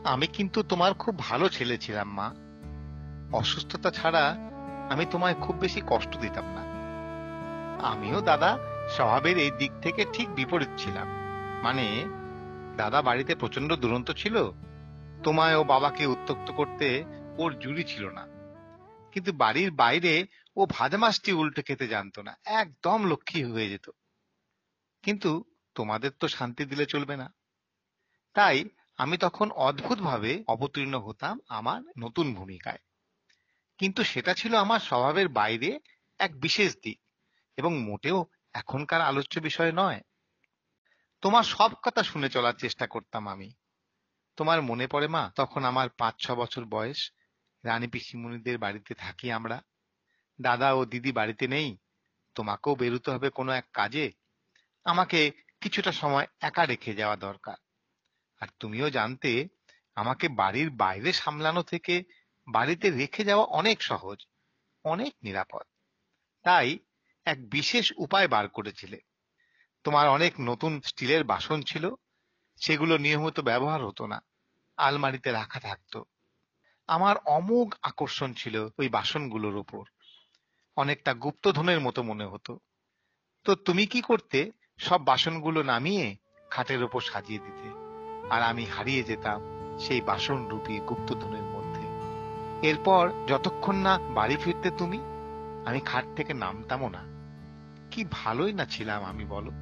আমি কিন্তু তোমার খুব ভালো ছেলে ছিলাম মা। অসুস্থতা ছাড়া আমি তোমায় খুব বেশি কষ্ট দিতাম না। আমিও দাদা স্বভাবের এই দিক থেকে ঠিক বিপরীত ছিলাম। মানে, দাদা বাড়িতে প্রচন্ড দুরন্ত ছিল, তোমায় ও বাবাকে উত্ত্যক্ত করতে ওর জুড়ি ছিল না। কিন্তু বাড়ির বাইরে ও ভাজা মাছটি উল্টে খেতে জানতো না, একদম লক্ষ্মী হয়ে যেত। কিন্তু তোমাদের তো শান্তি দিলে চলবে না, তাই আমি তখন অদ্ভুতভাবে অবতীর্ণ হতাম আমার নতুন ভূমিকায়। কিন্তু সেটা ছিল আমার স্বভাবের বাইরে এক বিশেষ দিক, এবং মোটেও এখনকার আলোচ্য বিষয় নয়। তোমার সব কথা শুনে চলার চেষ্টা করতাম আমি। তোমার মনে পড়ে মা, তখন আমার 5-6 বছর বয়স, রানী পিসিমণিদের বাড়িতে থাকি আমরা। দাদা ও দিদি বাড়িতে নেই, তোমাকেও বেরোতে হবে কোনো এক কাজে। আমাকে কিছুটা সময় একা রেখে যাওয়া দরকার। আর তুমিও জানতে, আমাকে বাড়ির বাইরে সামলানো থেকে বাড়িতে রেখে যাওয়া অনেক সহজ, অনেক নিরাপদ। তাই এক বিশেষ উপায় বার করেছিলে। তোমার অনেক নতুন স্টিলের বাসন ছিল, সেগুলো নিয়মিত ব্যবহার হতো না, আলমারিতে রাখা থাকতো। আমার অমোঘ আকর্ষণ ছিল ওই বাসনগুলোর উপর, অনেকটা গুপ্তধনের মতো মনে হতো। তো তুমি কি করতে, সব বাসনগুলো নামিয়ে খাটের ওপর সাজিয়ে দিতে, আর আমি হারিয়ে যেতাম সেই বাসন রূপী গুপ্তধনের মধ্যে। এরপর যতক্ষণ না বাড়ি ফিরতে তুমি, আমি খাট থেকে নামতামও না। কি ভালোই না ছিলাম আমি, বলো।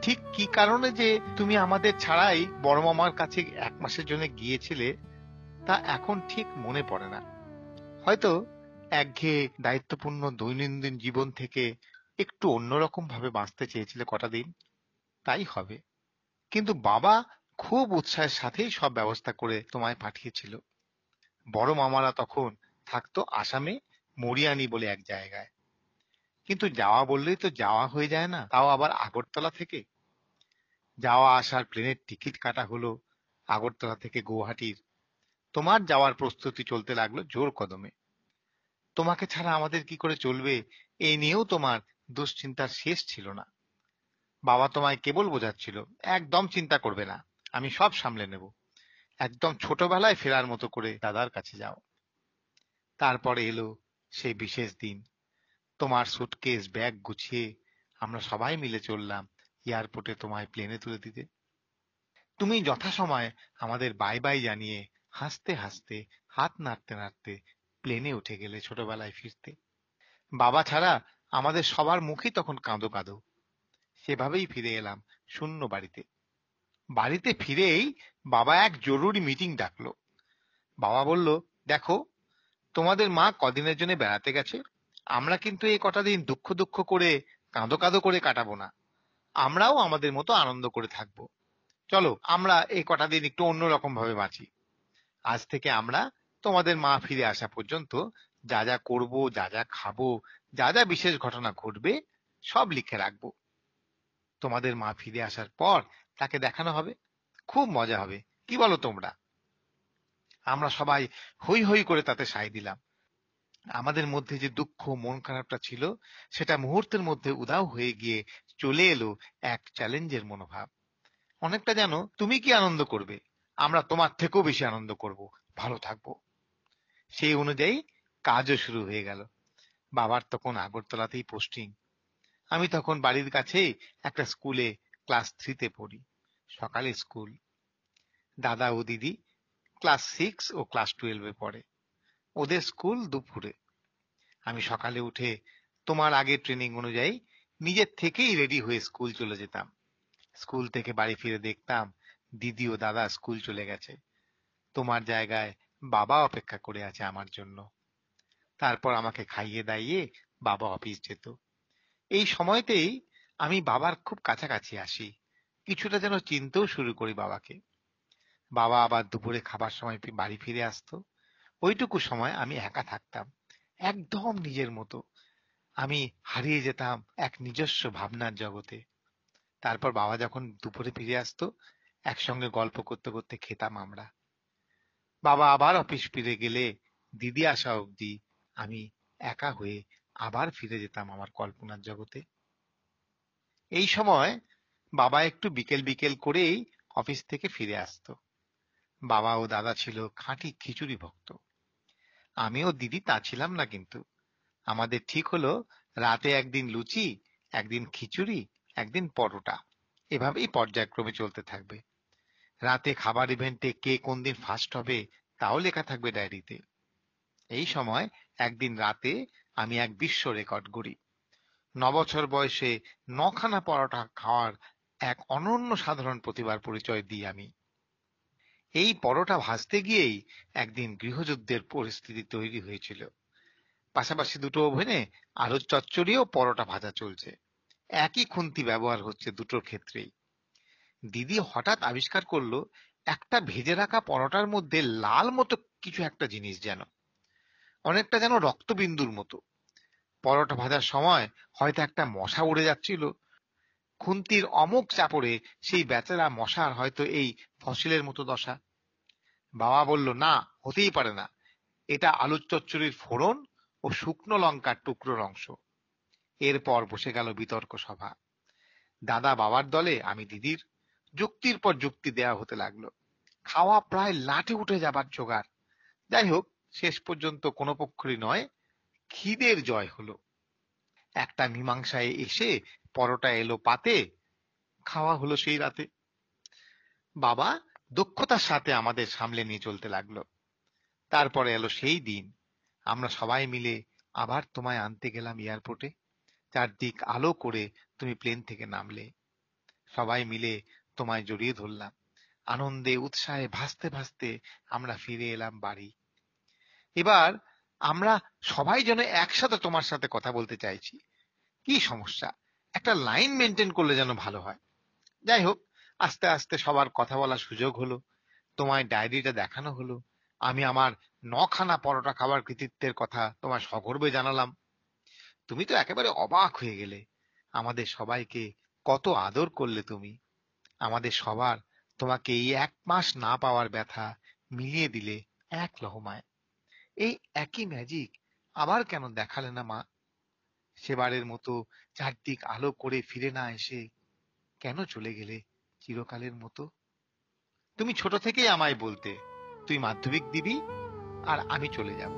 ঠিক কি কারণে যে তুমি আমাদের ছাড়াই বড় মামার কাছে 1 মাসের জন্য গিয়েছিলে, তা এখন ঠিক মনে পড়ে না। হয়তো একঘেয়ে দায়িত্বপূর্ণ দৈনন্দিন জীবন থেকে একটু অন্যরকম ভাবে বাঁচতে চেয়েছিলে কটা দিন, তাই হবে। কিন্তু বাবা খুব উৎসাহের সাথেই সব ব্যবস্থা করে তোমায় পাঠিয়েছিল। বড় মামারা তখন থাকতো আসামে, মরিয়ানি বলে এক জায়গায়। কিন্তু যাওয়া বললেই তো যাওয়া হয়ে যায় না, তাও আবার আগরতলা থেকে। যাওয়া আসার প্লেনের টিকিট কাটা হলো আগরতলা থেকে গুয়াহাটির। তোমার যাওয়ার প্রস্তুতি চলতে লাগলো জোর কদমে। তোমাকে ছাড়া আমাদের কি করে চলবে, এই নিয়েও তোমার দুশ্চিন্তার শেষ ছিল না। বাবা তোমায় কেবল বোঝাচ্ছিল, একদম চিন্তা করবে না, আমি সব সামলে নেব। একদম ছোটবেলায় ফেরার মতো করে দাদার কাছে যাও। তারপরে এলো সেই বিশেষ দিন। তোমার সুটকেস ব্যাগ গুছিয়ে আমরা সবাই মিলে চললাম এয়ারপোর্টে তোমায় প্লেনে তুলে দিতে। তুমি যথাসময়ে আমাদের বাই বাই জানিয়ে হাসতে হাসতে, হাত নাড়তে নাড়তে প্লেনে উঠে গেলে ছোটবেলায় ফিরতে। বাবা ছাড়া আমাদের সবার মুখই তখন কাঁদো কাঁদো। সেভাবেই ফিরে এলাম শূন্য বাড়িতে। বাড়িতে ফিরেই বাবা এক জরুরি মিটিং ডাকলো। বাবা বলল, দেখো, তোমাদের মা কদিনের জন্য বেড়াতে গেছে। আমরা কিন্তু এই কটা দিন দুঃখ দুঃখ করে, কাঁদো কাঁদো করে কাটাবো না। আমরাও আমাদের মতো আনন্দ করে থাকবো। চলো আমরা এই কটা দিন একটু অন্যরকম ভাবে বাঁচি। আজ থেকে আমরা তোমাদের মা ফিরে আসা পর্যন্ত যা যা করব, যা যা খাবো, যা যা বিশেষ ঘটনা ঘটবে, সব লিখে রাখবো। তোমাদের মা ফিরে আসার পর তাকে দেখানো হবে, খুব মজা হবে। কি বলো তোমরা? আমরা সবাই হই হই করে তাতে সায় দিলাম। আমাদের মধ্যে যে দুঃখ, মন খারাপটা ছিল, সেটা মুহূর্তের মধ্যে উধাও হয়ে গিয়ে চলে এলো এক চ্যালেঞ্জের মনোভাব। অনেকটা যেন তুমি কি আনন্দ করবে, আমরা তোমার থেকেও বেশি আনন্দ করব, ভালো থাকবো। সেই অনুযায়ী কাজও শুরু হয়ে গেল। বাবার তখন আগরতলাতেই পোস্টিং। আমি তখন বাড়ির কাছেই একটা স্কুলে ক্লাস 3-তে পড়ি। সকালে স্কুল। দাদা ও দিদি ক্লাস 6 ও ক্লাস 12-এ পড়ে। ওদের স্কুল দুপুরে। আমি সকালে উঠে তোমার আগের ট্রেনিং অনুযায়ী নিজের থেকেই রেডি হয়ে স্কুল চলে যেতাম। স্কুল থেকে বাড়ি ফিরে দেখতাম দিদি ও দাদা স্কুল চলে গেছে। তোমার জায়গায় বাবা অপেক্ষা করে আছে আমার জন্য। তারপর আমাকে খাইয়ে দাইয়ে বাবা অফিস যেত। এই সময়তেই আমি বাবার খুব কাছাকাছি আসি, কিছুটা যেন চিনতেও শুরু করি বাবাকে। বাবা আবার দুপুরে খাবার সময় বাড়ি ফিরে আসতো। ওইটুকু সময় আমি একা থাকতাম, একদম নিজের মতো। আমি হারিয়ে যেতাম এক নিজস্ব ভাবনার জগতে। তারপর বাবা যখন দুপুরে ফিরে আসতো, একসঙ্গে গল্প করতে করতে খেতাম আমরা। বাবা আবার অফিস ফিরে গেলে দিদি আসা অবধি আমি একা হয়ে আবার ফিরে যেতাম আমার কল্পনার জগতে। এই সময় বাবা একটু বিকেল বিকেল করেই অফিস থেকে ফিরে আসতো। বাবা ও দাদা ছিল খাঁটি খিচুড়ি ভক্ত। আমি ও দিদি তা ছিলাম না, কিন্তু আমাদের ঠিক হলো রাতে একদিন লুচি, একদিন খিচুড়ি, একদিন পরোটা, এভাবেই পর্যায়ক্রমে চলতে থাকবে। রাতে খাবার ইভেন্টে কে কোন দিন ফার্স্ট হবে তাও লেখা থাকবে ডায়েরিতে। এই সময় একদিন রাতে আমি এক বিশ্ব রেকর্ড গড়ি। ৯ বছর বয়সে ৯খানা পরোটা খাওয়ার এক অনন্য সাধারণ প্রতিভার পরিচয় দিই আমি। এই পরোটা ভাজতে গিয়েই একদিন গৃহযুদ্ধের পরিস্থিতি তৈরি হয়েছিল। পাশাপাশি দুটো ওভেনে আলুর চচ্চড়ি ও পরোটা ভাজা চলছে। একই খুন্তি ব্যবহার হচ্ছে দুটোর ক্ষেত্রেই। দিদি হঠাৎ আবিষ্কার করলো একটা ভেজে রাখা পরোটার মধ্যে লাল মতো কিছু একটা জিনিস, যেন অনেকটা যেন রক্তবিন্দুর মতো। পরোটা ভাজার সময় হয়তো একটা মশা উড়ে যাচ্ছিল। খুন্তির অমুক চাপড়ে সেই বেচারা মশার হয়তো এই ফসিলের মতো দশা। বাবা বলল, না, হতেই পারে না, এটা আলুর চচ্চড়ির ফোড়ন ও শুকনো লঙ্কার টুকরোর অংশ। এরপর বসে গেল বিতর্ক সভা। দাদা বাবার দলে, আমি দিদির। যুক্তির পর যুক্তি দেয়া হতে লাগলো। খাওয়া প্রায় লাটে উঠে যাবার জোগাড়। যাই হোক, শেষ পর্যন্ত কোনো পক্ষেরই নয়, খিদের জয় হলো। একটা মীমাংসায় এসে পরোটা এলো পাতে, খাওয়া হলো সেই রাতে। বাবা দক্ষতার সাথে আমাদের সামলে নিয়ে চলতে লাগলো। তারপরে এলো সেই দিন, আমরা সবাই মিলে আবার তোমায় আনতে গেলাম এয়ারপোর্টে। চারদিক আলো করে তুমি প্লেন থেকে নামলে। সবাই মিলে তোমায় জড়িয়ে ধরলাম। আনন্দে উৎসাহে ভাসতে ভাসতে আমরা ফিরে এলাম বাড়ি। এবার আমরা সবাই যেন একসাথে তোমার সাথে কথা বলতে চাইছি। কি সমস্যা, একটা লাইন মেনটেন করলে যেন ভালো হয়। যাই হোক, আস্তে আস্তে সবার কথা বলার সুযোগ হলো। তোমায় ডায়েরিটা দেখানো হলো। আমি আমার ৯খানা পরোটা খাবার কৃতিত্বের কথা তোমায় সগর্বে জানালাম। তুমি তো একেবারে অবাক হয়ে গেলে। আমাদের সবাইকে কত আদর করলে তুমি। আমাদের সবার তোমাকে এই ১ মাস না পাওয়ার ব্যথা মিলিয়ে দিলে এক লহমায়। এই একই ম্যাজিক আবার কেন দেখালে না মা? সেবারের মতো চারদিক আলো করে ফিরে না এসে কেন চলে গেলে চিরকালের মতো? তুমি ছোট থেকেই আমায় বলতে, তুই মাধ্যমিক দিবি আর আমি চলে যাব।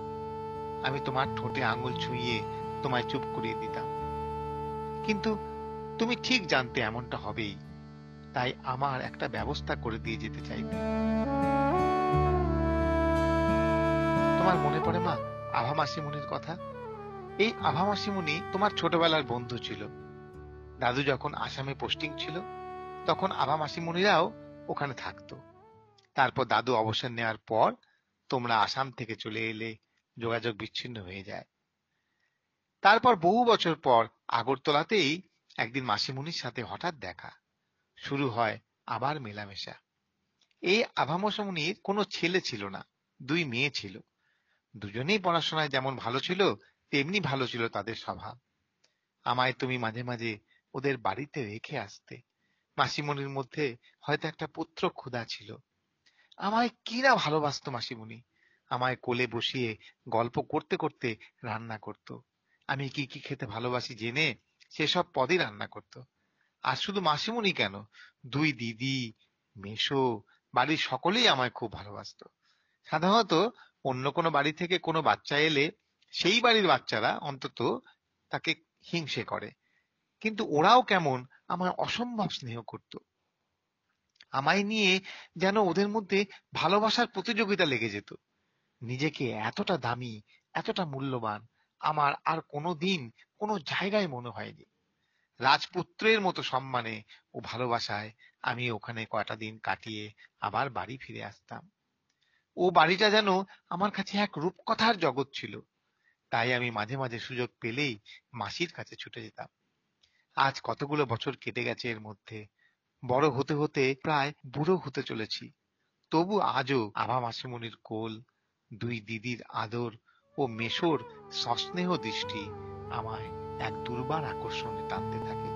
আমি তোমার ঠোঁটে আঙুল ছুঁয়ে তোমায় চুপ করিয়ে দিতাম। কিন্তু তুমি ঠিক জানতে এমনটা হবেই, তাই আমার একটা ব্যবস্থা করে দিয়ে যেতে চাইতে। তোমার মনে পড়ে মা আভা মাসিমণির কথা? এই আভা মাসিমণি তোমার ছোটবেলার বন্ধু ছিল। দাদু যখন আসামে পোস্টিং ছিল, তখন আভা মাসিমণিরাও ওখানে থাকতো। তারপর দাদু অবসর নেওয়ার পর তোমরা আসাম থেকে চলে এলে, যোগাযোগ বিচ্ছিন্ন হয়ে যায়। তারপর বহু বছর পর আগরতলাতেই একদিন মাসিমণির সাথে হঠাৎ দেখা। শুরু হয় আবার মেলামেশা। এই আভা মাসিমণির কোনো ছেলে ছিল না, 2 মেয়ে ছিল। দুজনেই পড়াশোনায় যেমন ভালো ছিল, তেমনি ভালো ছিল তাদের স্বভাব। আমায় তুমি মাঝে মাঝে ওদের বাড়িতে রেখে আসতে। মাসিমণির মধ্যে হয়তো একটা পুত্র ক্ষুধা ছিল। আমায় কি না ভালোবাসতো মাসিমণি। আমায় কোলে বসিয়ে গল্প করতে করতে রান্না করত। আমি কি কি খেতে ভালোবাসি জেনে সেসব পদই রান্না করত। আর শুধু মাসিমণি কেন, 2 দিদি, মেসো, বাড়ির সকলেই আমায় খুব ভালোবাসতো। সাধারণত অন্য কোনো বাড়ি থেকে কোনো বাচ্চা এলে সেই বাড়ির বাচ্চারা অন্তত তাকে হিংসে করে, কিন্তু ওরাও কেমন আমায় অসম্ভব স্নেহ করত। আমায় নিয়ে যেন ওদের মধ্যে ভালোবাসার প্রতিযোগিতা লেগে যেত। নিজেকে এতটা দামি, এতটা মূল্যবান আমার আর কোনোদিন কোনো জায়গায় মনে হয়নি। রাজপুত্রের মতো সম্মানে ও ভালোবাসায় আমি ওখানে কয়টা দিন কাটিয়ে আবার বাড়ি ফিরে আসতাম। ও বাড়িটা যেন আমার কাছে এক রূপকথার জগৎ ছিল। তাই আমি মাঝে মাঝে সুযোগ পেলেই মাসির কাছে ছুটে যেতাম। আজ কতগুলো বছর কেটে গেছে এর মধ্যে। বড় হতে হতে প্রায় বুড়ো হতে চলেছি। তবু আজও আভা মাসিমণির কোল, 2 দিদির আদর ও মেসোর সস্নেহ দৃষ্টি আমায় এক দুর্বার আকর্ষণে টানতে থাকে।